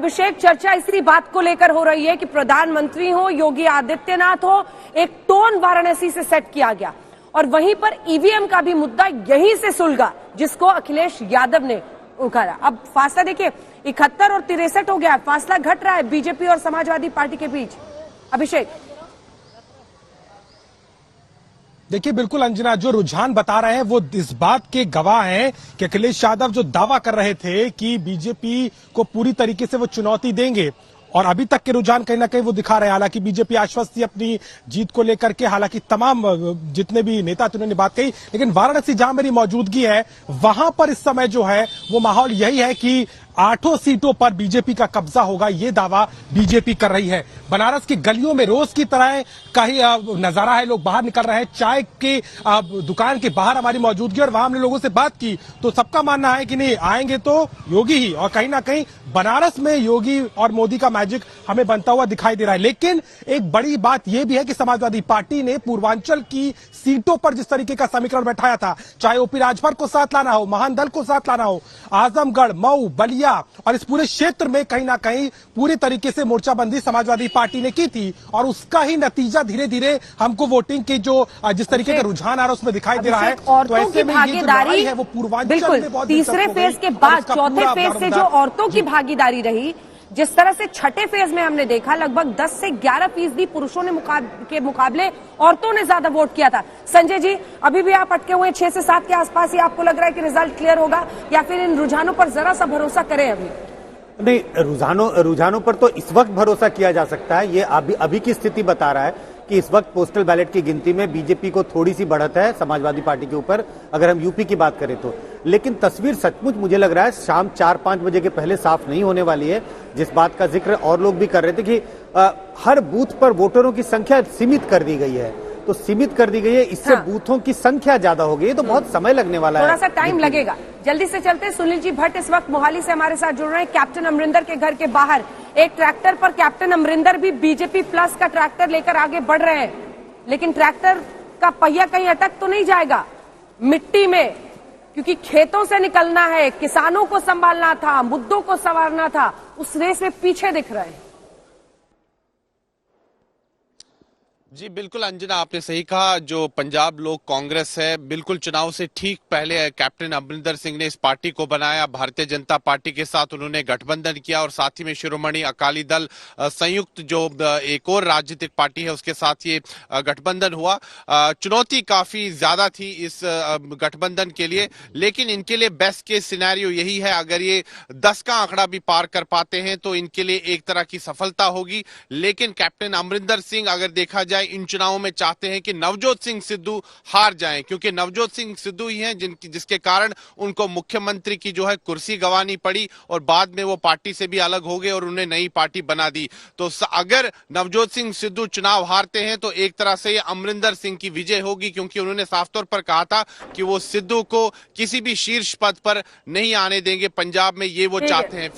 अभिषेक, चर्चा इसी बात को लेकर हो रही है कि प्रधानमंत्री हो, योगी आदित्यनाथ हो, एक टोन वाराणसी से सेट किया गया और वहीं पर ईवीएम का भी मुद्दा यहीं से सुलगा, जिसको अखिलेश यादव ने उखाड़ा। अब फासला देखिए 71 और 63 हो गया, फासला घट रहा है बीजेपी और समाजवादी पार्टी के बीच। अभिषेक, देखिए बिल्कुल अंजना, जो रुझान बता रहे हैं वो इस बात के गवाह हैं कि अखिलेश यादव जो दावा कर रहे थे कि बीजेपी को पूरी तरीके से वो चुनौती देंगे, और अभी तक के रुझान कहीं ना कहीं वो दिखा रहे हैं। हालांकि बीजेपी आश्वस्त थी अपनी जीत को लेकर के, हालांकि तमाम जितने भी नेता थे उन्होंने बात कही, लेकिन वाराणसी जहां मेरी मौजूदगी है वहां पर इस समय जो है वो माहौल यही है कि 8 सीटों पर बीजेपी का कब्जा होगा, ये दावा बीजेपी कर रही है। बनारस की गलियों में रोज की तरह का ही नजारा है, लोग बाहर निकल रहे हैं। चाय के दुकान के बाहर हमारी मौजूदगी, और वहां हमने लोगों से बात की तो सबका मानना है कि नहीं, आएंगे तो योगी ही, और कहीं ना कहीं बनारस में योगी और मोदी का मैजिक हमें बनता हुआ दिखाई दे रहा है। लेकिन एक बड़ी बात यह भी है कि समाजवादी पार्टी ने पूर्वांचल की सीटों पर जिस तरीके का समीकरण बैठाया था, चाहे ओपी राजभर को साथ लाना हो, महानदल को साथ लाना हो, आजमगढ़, मऊ, बलिया और इस पूरे क्षेत्र में कहीं ना कहीं पूरी तरीके से मोर्चाबंदी समाजवादी पार्टी ने की थी, और उसका ही नतीजा धीरे धीरे हमको वोटिंग के जो जिस तरीके का रुझान आ रहा है उसमें दिखाई दे रहा है। तो ऐसे में ये जो लड़ाई है वो पूर्वांचल में बहुत तीसरे फेज के बाद चौथे फेज से जो औरतों की भागीदारी रही, जिस तरह से छठे फेज में हमने देखा लगभग 10 से 11% पुरुषों ने के मुकाबले औरतों ने ज्यादा वोट किया था। संजय जी, अभी भी आप अटके हुए 6 से 7 के आसपास ही आपको लग रहा है कि रिजल्ट क्लियर होगा, या फिर इन रुझानों पर जरा सा भरोसा करें? अभी नहीं, रुझानों पर तो इस वक्त भरोसा किया जा सकता है। ये अभी की स्थिति बता रहा है कि इस वक्त पोस्टल बैलेट की गिनती में बीजेपी को थोड़ी सी बढ़त है समाजवादी पार्टी के ऊपर, अगर हम यूपी की बात करें तो। लेकिन तस्वीर सचमुच मुझे लग रहा है शाम 4-5 बजे के पहले साफ नहीं होने वाली है, जिस बात का जिक्र और लोग भी कर रहे थे कि हर बूथ पर वोटरों की संख्या सीमित कर दी गई है। तो सीमित कर दी गई है, इससे बूथों की संख्या ज्यादा हो गई, तो बहुत समय लगने वाला है, थोड़ा सा टाइम लगेगा। जल्दी से चलते, सुनील जी भट्ट इस वक्त मोहाली से हमारे साथ जुड़ रहे हैं। कैप्टन अमरिंदर के घर के बाहर एक ट्रैक्टर पर कैप्टन अमरिंदर भी बीजेपी प्लस का ट्रैक्टर लेकर आगे बढ़ रहे हैं, लेकिन ट्रैक्टर का पहिया कहीं अटक तो नहीं जाएगा मिट्टी में, क्योंकि खेतों से निकलना है, किसानों को संभालना था, मुद्दों को संवारना था, उस रेस में पीछे दिख रहे हैं। जी बिल्कुल अंजना, आपने सही कहा। जो पंजाब लोक कांग्रेस है, बिल्कुल चुनाव से ठीक पहले कैप्टन अमरिंदर सिंह ने इस पार्टी को बनाया। भारतीय जनता पार्टी के साथ उन्होंने गठबंधन किया और साथ ही में शिरोमणि अकाली दल संयुक्त जो एक और राजनीतिक पार्टी है उसके साथ ये गठबंधन हुआ। चुनौती काफी ज्यादा थी इस गठबंधन के लिए, लेकिन इनके लिए बेस्ट केस सिनेरियो यही है, अगर ये 10 का आंकड़ा भी पार कर पाते हैं तो इनके लिए एक तरह की सफलता होगी। लेकिन कैप्टन अमरिंदर सिंह अगर देखा जाए इन चुनावों में चाहते हैं कि नवजोत सिंह सिद्धू हार जाएं, क्योंकि नवजोत सिंह सिद्धू ही हैं जिसके कारण उनको मुख्यमंत्री की जो है कुर्सी गंवानी पड़ी और बाद में वो पार्टी से भी अलग हो गए और उन्हें नई पार्टी बना दी। तो अगर नवजोत सिंह सिद्धू चुनाव हारते हैं तो एक तरह से ये अमरिंदर सिंह की विजय होगी, क्योंकि उन्होंने साफ तौर पर कहा था कि वो सिद्धू को किसी भी शीर्ष पद पर नहीं आने देंगे पंजाब में, ये वो चाहते हैं।